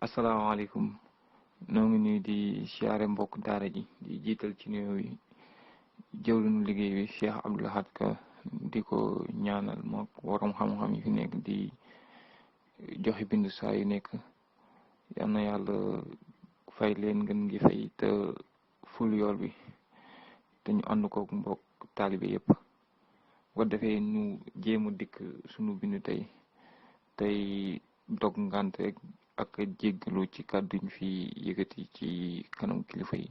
asalaamaaleykum noo ngi nuyu di siyaare mbokk daara ji di jiital ci nuyoo yi jëwriñu liggéey bi Cheikh Abdou Lahad Ka di ko ñaanal moo waroom xam-xam yi fi nekk di joxe bindu saa yu nekk yal na yàlla fay leen ngeen ngi fay te ful yool bi te ñu ànd kook mbokk taalibe yépp bu ko defee ñu jéem a dikk sunu bindu tey dog ngant rek ak jéggalu ci kàddu ñu fi yëkkati ci kanam kilifa yi.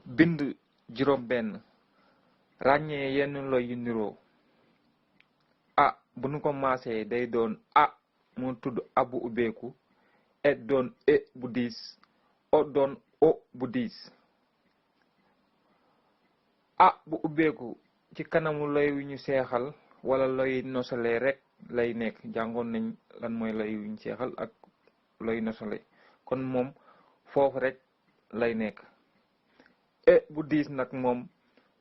bind juróom benn ràññee yenn loy yu niroo a bu nu ko maasee day doon a moo tudd a bu ubbeeku e doon e bu diis o doon o bu diis. a bu ubbeeku ci kanamu loy wu ñu seexal wala loy nosale rek lay nekk jàngoon nañ lan mooy loy wu ñu seexal ak loy nosale kon moom foofu rek lay nekk. e bu diis nag moom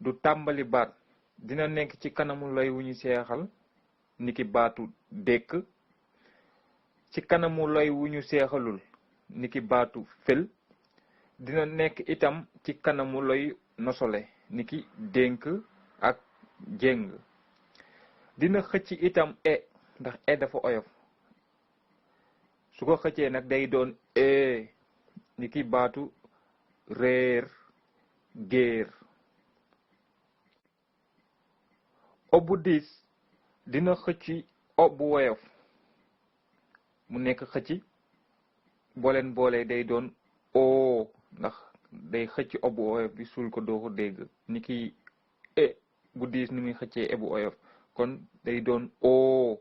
du tàmbali baat dina nekk ci kanamu loy wu ñu seexal niki baatu dékk, ci kanamu loy wu ñu seexalul niki baatu fël, dina nekk itam ci kanamu loy nosole niki dénk ak jéng. dina xëcc itam e ndax e dafa oyof su ko xëccee nag day doon e niki baatu réer géer. o bu diis dina xëcc o bu woyof mu nekk xëcc booleen boole day doon o ndax day xëcc o bu woyof bi suul ko doo ko dégg niki e bu diis ni muy xëccee e bu oyof kon day doon o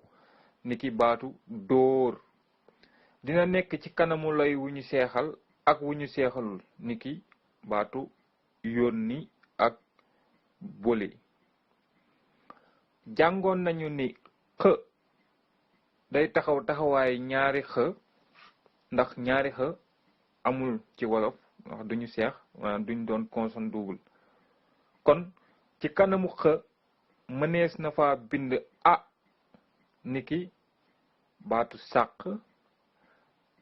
niki baatu dóor. dina nekk ci kanamu loy wu ñu seexal ak wu ñu seexalul niki baatu yónni ak boli. jàngoon nañu ni xë day taxaw taxawaay ñaari xë ndax ñaari xë amul ci wolof ndax duñu seex maanaam duñ doon consonne double kon ci kanamu xë mënees na fa bind a niki baatu sàq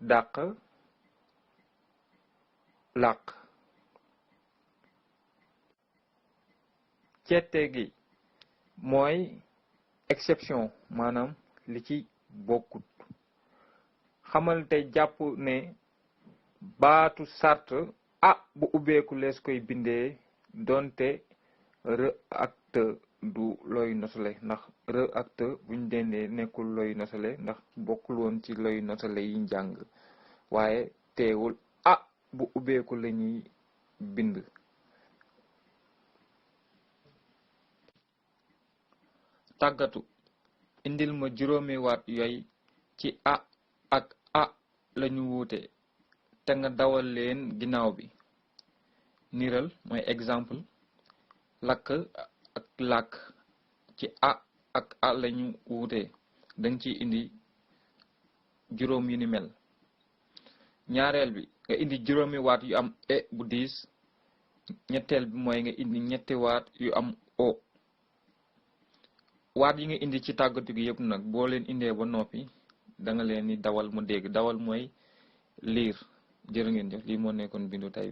dàq làq. ceete gi mooy exception maanaam li ci bokkut. xamal te jàpp ne baatu sart a bu ubbeeku lees koy bindee donte r ak t du loy nosale ndax r ak t buñ dendee nekkul loy nosale ndax bokkul woon ci loy nosale yi njàng waaye teewul a bu ubbeeku lañuy bind. tàggatu indil ma juróomi waat yooy ci a ak a lañu wuute te nga dawal leen ginnaaw bi. niral mooy exemple, lakk ak làkk ci a ak a lañu wuute danga ci indi juróom yu ni mel. ñaareel bi nga indi juróomi waat yu am e bu diis. ñetteel bi mooy nga indi ñetti waat yu am o. waat yi nga indi ci tàggatu gi yëpp nag boo leen indee ba noppi danga leen ni dawal mu dégg. dawal mooy liir. jërë ngeen jëf lii moo nekkoon bindu tey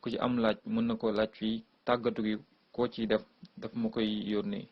ku ci am laaj mën na ko laaj fii tàggatu gi koo ciy def ma koy yónnee.